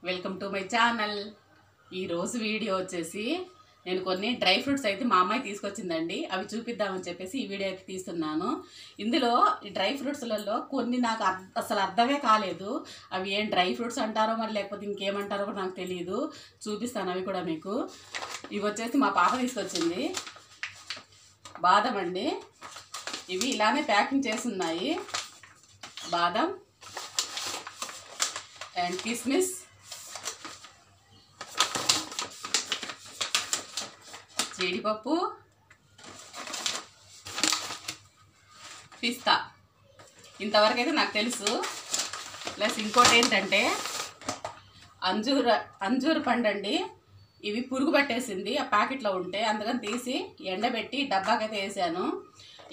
Welcome to my channel. ఈరోజు video వచ్చేసి నేను కొన్ని డ్రై ఫ్రూట్స్ అయితే మా అమ్మాయి తీసుకొచ్చిందండి. అవి చూపిద్దామని చెప్పేసి ఈ వీడియో అయితే తీస్తున్నాను. ఇందులో ఈ డ్రై ఫ్రూట్స్లలో కొన్ని నాకు అసలు అర్థమే కాలేదు. అవి ఏం డ్రై ఫ్రూట్స్ అంటారో మరి లేకపోతే ఇంకేమంటారో కూడా నాకు తెలియదు. చూపిస్తాను అవి కూడా మీకు. ఇవి వచ్చేసి మా పాప తీసుకొచ్చింది. బాదం అండి. ఇవి ఇలానే ప్యాకింగ్ చేసి ఉన్నాయి. బాదం అండ్ కిస్మిస్, జీడిపప్పు, పిస్తా. ఇంతవరకు అయితే నాకు తెలుసు. ప్లస్ ఇంకోటి ఏంటంటే అంజూరు పండు అండి. ఇవి పురుగు పట్టేసింది ఆ ప్యాకెట్లో ఉంటే, అందుకని తీసి ఎండబెట్టి డబ్బాకైతే వేసాను.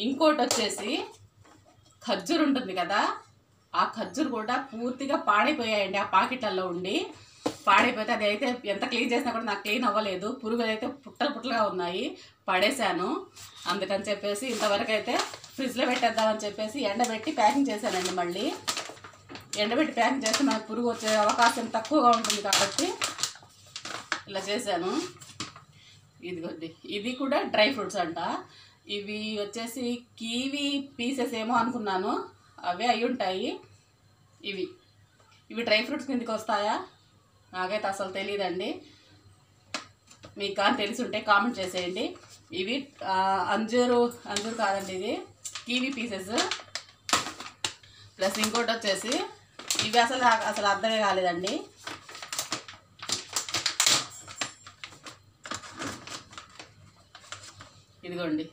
ఇంకోటి వచ్చేసి ఖర్జూరు ఉంటుంది కదా, ఆ ఖర్జూరు కూడా పూర్తిగా పాడైపోయాయండి. ఆ ప్యాకెట్లలో ఉండి పాడైపోతే అది అయితే ఎంత క్లీన్ చేసినా కూడా నాకు క్లీన్ అవ్వలేదు. పురుగులు అయితే పుట్టలుగా ఉన్నాయి, పడేశాను. అందుకని చెప్పేసి ఇంతవరకు అయితే ఫ్రిడ్జ్లో పెట్టేద్దామని చెప్పేసి ఎండబెట్టి ప్యాకింగ్ చేశానండి. మళ్ళీ ఎండబెట్టి ప్యాకింగ్ చేస్తే మనకు పురుగు వచ్చే అవకాశం తక్కువగా ఉంటుంది కాబట్టి ఇలా చేశాను. ఇదిగోండి, ఇది కూడా డ్రై ఫ్రూట్స్ అంట. ఇవి వచ్చేసి కివీ పీసెస్ ఏమో అనుకున్నాను, అవే అయి ఉంటాయి. ఇవి డ్రై ఫ్రూట్స్ కిందకి వస్తాయా? నాకైతే అసలు తెలియదండి. మీకు కానీ తెలిసి ఉంటే కామెంట్ చేసేయండి. ఇవి అంజూరు కాదండి, ఇది కివీ పీసెస్. ప్లస్ ఇంకోటి వచ్చేసి ఇవి అసలు అర్థమే కాలేదండి. ఇదిగోండి,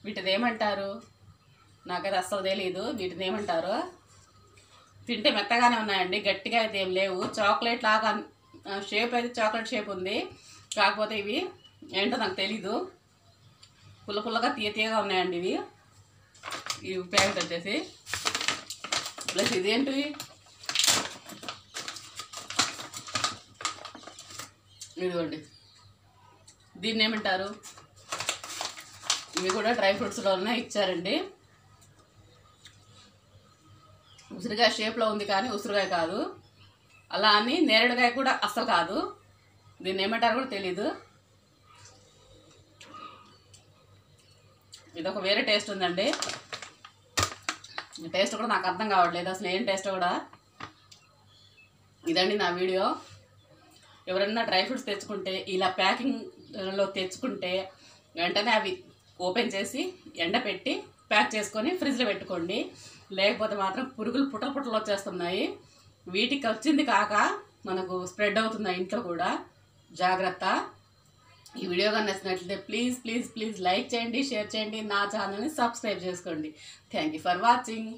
వీటిని ఏమంటారు నాకైతే అస్సలు తెలీదు. వీటిని ఏమంటారు? తింటే మెత్తగానే ఉన్నాయండి, గట్టిగా అయితే ఏం లేవు. చాక్లెట్ లాగా షేప్ అయితే చాక్లెట్ షేప్ ఉంది, కాకపోతే ఇవి ఏంటో నాకు తెలీదు. పుల్లగా తీయగా ఉన్నాయండి ఇవి ప్యాకెట్ వచ్చేసి. ప్లస్ ఇదేంటివి? ఇదిగోండి, దీన్ని ఏమంటారు? ఇవి కూడా డ్రై ఫ్రూట్స్లోనే ఇచ్చారండి. ఉసిరికాయ షేప్లో ఉంది కానీ ఉసిరికాయ కాదు. అలా అని నేరేడుకాయ కూడా అస్సలు కాదు. దీన్ని ఏమంటారో కూడా తెలీదు. ఇది ఒక వేరే టేస్ట్ ఉందండి. టేస్ట్ కూడా నాకు అర్థం కావట్లేదు అసలు ఏం టేస్ట్ కూడా. ఇదండి నా వీడియో. ఎవరైనా డ్రై ఫ్రూట్స్ తెచ్చుకుంటే ఇలా ప్యాకింగ్లో తెచ్చుకుంటే వెంటనే అవి ఓపెన్ చేసి ఎండపెట్టి ప్యాక్ చేసుకొని ఫ్రిడ్జ్లో పెట్టుకోండి. లేకపోతే మాత్రం పురుగులు పుట్టలు వచ్చేస్తున్నాయి. వీటికి వచ్చింది కాక మనకు స్ప్రెడ్ అవుతున్నాయి ఇంట్లో కూడా. జాగ్రత్త. ఈ వీడియో కానీ నచ్చినట్లయితే ప్లీజ్ లైక్ చేయండి, షేర్ చేయండి, నా ఛానల్ని సబ్స్క్రైబ్ చేసుకోండి. Thank you for watching.